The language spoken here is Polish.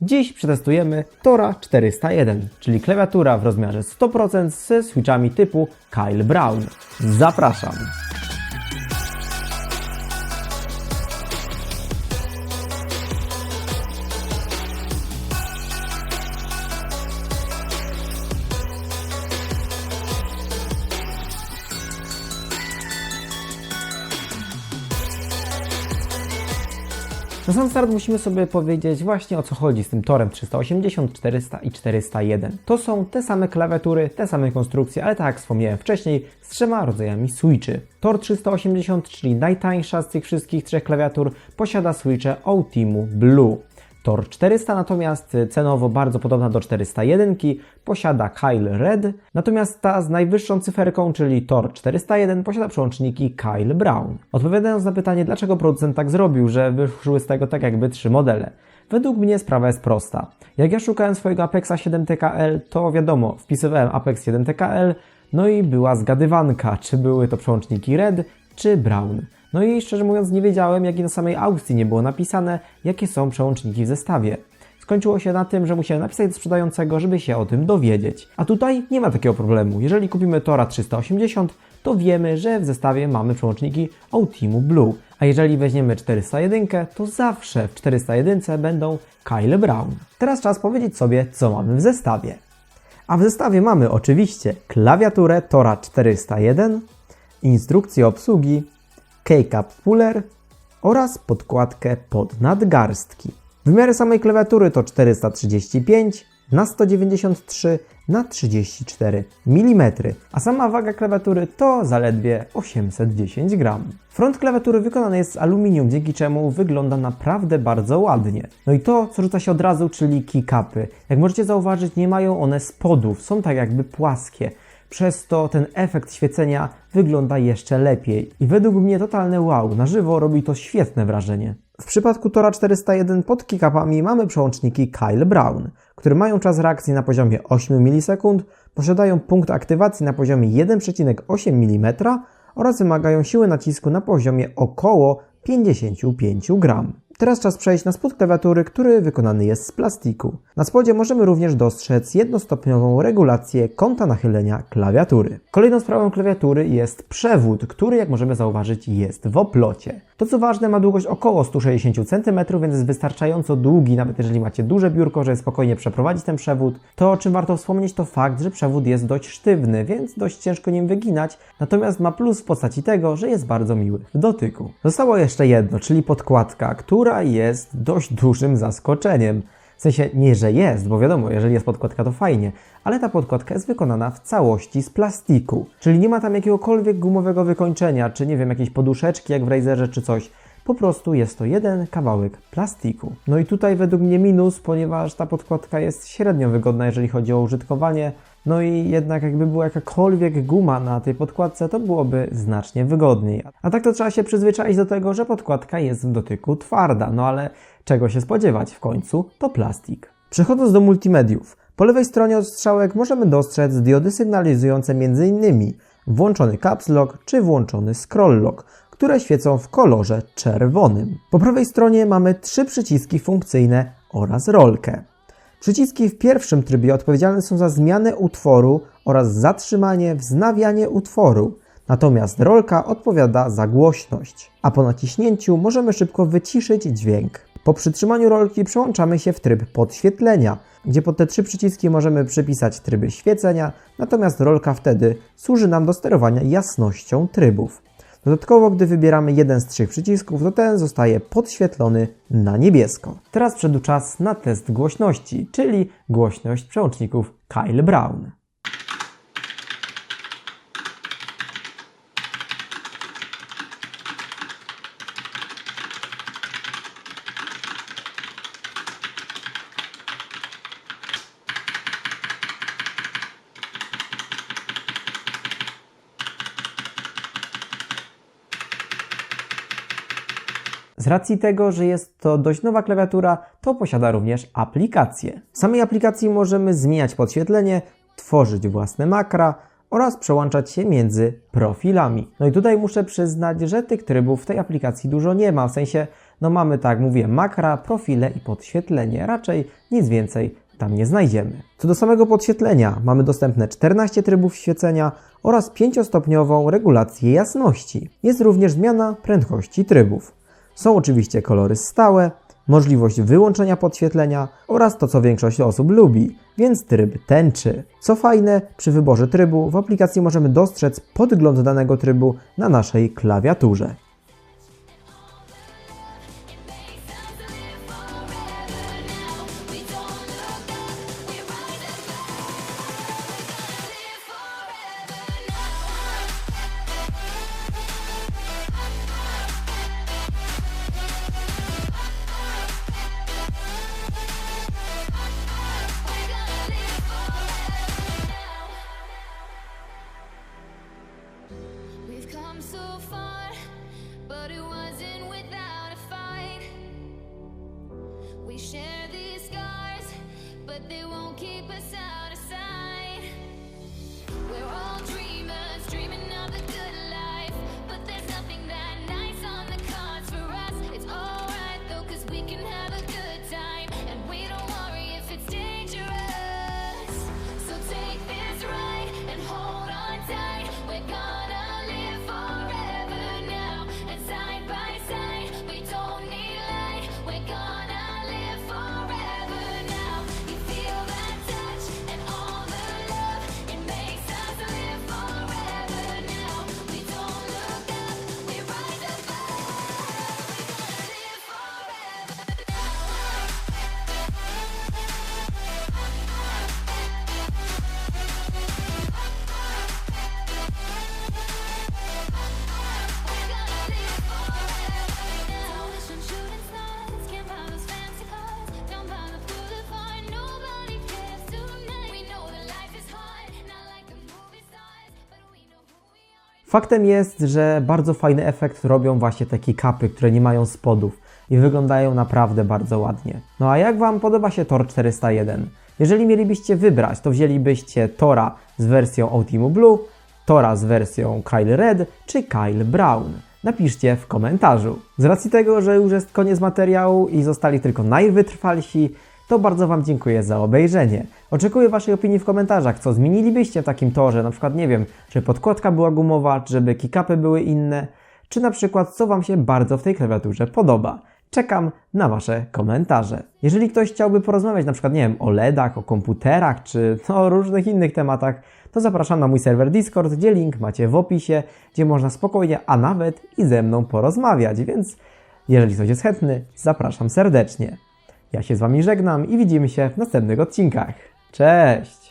Dziś przetestujemy Tora 401, czyli klawiatura w rozmiarze 100% ze switchami typu Kyle Brown. Zapraszam! Na sam start musimy sobie powiedzieć właśnie o co chodzi z tym Torem 380, 400 i 401. To są te same klawiatury, te same konstrukcje, ale tak jak wspomniałem wcześniej, z trzema rodzajami switchy. Tor 380, czyli najtańsza z tych wszystkich trzech klawiatur, posiada switche OTIMU Blue. Tor 400 natomiast, cenowo bardzo podobna do 401, posiada Kyle Red, natomiast ta z najwyższą cyferką, czyli Tor 401, posiada przełączniki Kyle Brown. Odpowiadając na pytanie, dlaczego producent tak zrobił, że wyszły z tego tak jakby trzy modele. Według mnie sprawa jest prosta. Jak ja szukałem swojego Apexa 7TKL, to wiadomo, wpisywałem Apex 7TKL, no i była zgadywanka, czy były to przełączniki Red, czy Brown. No i szczerze mówiąc nie wiedziałem, jak i na samej aukcji nie było napisane, jakie są przełączniki w zestawie. Skończyło się na tym, że musiałem napisać do sprzedającego, żeby się o tym dowiedzieć. A tutaj nie ma takiego problemu. Jeżeli kupimy Tora 380, to wiemy, że w zestawie mamy przełączniki OTIMU Blue. A jeżeli weźmiemy 401, to zawsze w 401 będą Kyle Brown. Teraz czas powiedzieć sobie, co mamy w zestawie. A w zestawie mamy oczywiście klawiaturę Tora 401, instrukcję obsługi, keycap puller oraz podkładkę pod nadgarstki. Wymiary samej klawiatury to 435 na 193 na 34 mm, a sama waga klawiatury to zaledwie 810 gram. Front klawiatury wykonany jest z aluminium, dzięki czemu wygląda naprawdę bardzo ładnie. No i to, co rzuca się od razu, czyli keycapy. Jak możecie zauważyć, nie mają one spodów, są tak jakby płaskie. Przez to ten efekt świecenia wygląda jeszcze lepiej. I według mnie totalne wow, na żywo robi to świetne wrażenie. W przypadku Tora 401 pod keycapami mamy przełączniki Kyle Brown, które mają czas reakcji na poziomie 8 ms, posiadają punkt aktywacji na poziomie 1,8 mm oraz wymagają siły nacisku na poziomie około 55 gram. Teraz czas przejść na spód klawiatury, który wykonany jest z plastiku. Na spodzie możemy również dostrzec jednostopniową regulację kąta nachylenia klawiatury. Kolejną sprawą klawiatury jest przewód, który jak możemy zauważyć jest w oplocie. To co ważne, ma długość około 160 cm, więc jest wystarczająco długi, nawet jeżeli macie duże biurko, żeby spokojnie przeprowadzić ten przewód. To o czym warto wspomnieć to fakt, że przewód jest dość sztywny, więc dość ciężko nim wyginać, natomiast ma plus w postaci tego, że jest bardzo miły w dotyku. Zostało jeszcze jedno, czyli podkładka, która jest dość dużym zaskoczeniem. W sensie nie, że jest, bo wiadomo, jeżeli jest podkładka to fajnie, ale ta podkładka jest wykonana w całości z plastiku. Czyli nie ma tam jakiegokolwiek gumowego wykończenia, czy nie wiem, jakiejś poduszeczki jak w Razerze czy coś. Po prostu jest to jeden kawałek plastiku. No i tutaj według mnie minus, ponieważ ta podkładka jest średnio wygodna, jeżeli chodzi o użytkowanie. No i jednak jakby była jakakolwiek guma na tej podkładce, to byłoby znacznie wygodniej. A tak to trzeba się przyzwyczaić do tego, że podkładka jest w dotyku twarda. No ale czego się spodziewać, w końcu to plastik. Przechodząc do multimediów. Po lewej stronie od strzałek możemy dostrzec diody sygnalizujące m.in. włączony caps lock czy włączony scroll lock, które świecą w kolorze czerwonym. Po prawej stronie mamy 3 przyciski funkcyjne oraz rolkę. Przyciski w pierwszym trybie odpowiedzialne są za zmianę utworu oraz zatrzymanie, wznawianie utworu. Natomiast rolka odpowiada za głośność, a po naciśnięciu możemy szybko wyciszyć dźwięk. Po przytrzymaniu rolki przełączamy się w tryb podświetlenia, gdzie pod te 3 przyciski możemy przypisać tryby świecenia, natomiast rolka wtedy służy nam do sterowania jasnością trybów. Dodatkowo, gdy wybieramy jeden z 3 przycisków, to ten zostaje podświetlony na niebiesko. Teraz przyszedł czas na test głośności, czyli głośność przełączników Kyle Brown. Z racji tego, że jest to dość nowa klawiatura, to posiada również aplikację. W samej aplikacji możemy zmieniać podświetlenie, tworzyć własne makra oraz przełączać się między profilami. No i tutaj muszę przyznać, że tych trybów w tej aplikacji dużo nie ma, w sensie, no mamy tak, mówię, makra, profile i podświetlenie, raczej nic więcej tam nie znajdziemy. Co do samego podświetlenia, mamy dostępne 14 trybów świecenia oraz 5-stopniową regulację jasności. Jest również zmiana prędkości trybów. Są oczywiście kolory stałe, możliwość wyłączenia podświetlenia oraz to, co większość osób lubi, więc tryb tęczy. Co fajne, przy wyborze trybu w aplikacji możemy dostrzec podgląd danego trybu na naszej klawiaturze. We've come so far, but it wasn't without a fight. We share these scars, but they won't keep us out of sight. We're all dreamers, dreaming of a good life, but there's nothing that nice on the cards for us. It's alright though, 'cause we can have a good time, and we don't worry if it's dangerous. So take this ride and hold on tight. We're gonna live forever now, and side by side, we don't need light. We're gonna live forever now. You feel that touch and all the love, it makes us live forever now. We don't look up, we rise above. We're gonna live Faktem jest, że bardzo fajny efekt robią właśnie te kick-upy, które nie mają spodów i wyglądają naprawdę bardzo ładnie. No a jak Wam podoba się Thor 401? Jeżeli mielibyście wybrać, to wzięlibyście Thora z wersją Ultimate Blue, Thora z wersją Kyle Red czy Kyle Brown? Napiszcie w komentarzu. Z racji tego, że już jest koniec materiału i zostali tylko najwytrwalsi, to bardzo Wam dziękuję za obejrzenie. Oczekuję Waszej opinii w komentarzach, co zmienilibyście w takim torze, na przykład nie wiem, czy podkładka była gumowa, czy żeby kick-upy były inne, czy na przykład co Wam się bardzo w tej klawiaturze podoba. Czekam na Wasze komentarze. Jeżeli ktoś chciałby porozmawiać na przykład, nie wiem, o LEDach, o komputerach, czy o różnych innych tematach, to zapraszam na mój serwer Discord, gdzie link macie w opisie, gdzie można spokojnie, a nawet i ze mną porozmawiać, więc jeżeli ktoś jest chętny, zapraszam serdecznie. Ja się z Wami żegnam i widzimy się w następnych odcinkach. Cześć!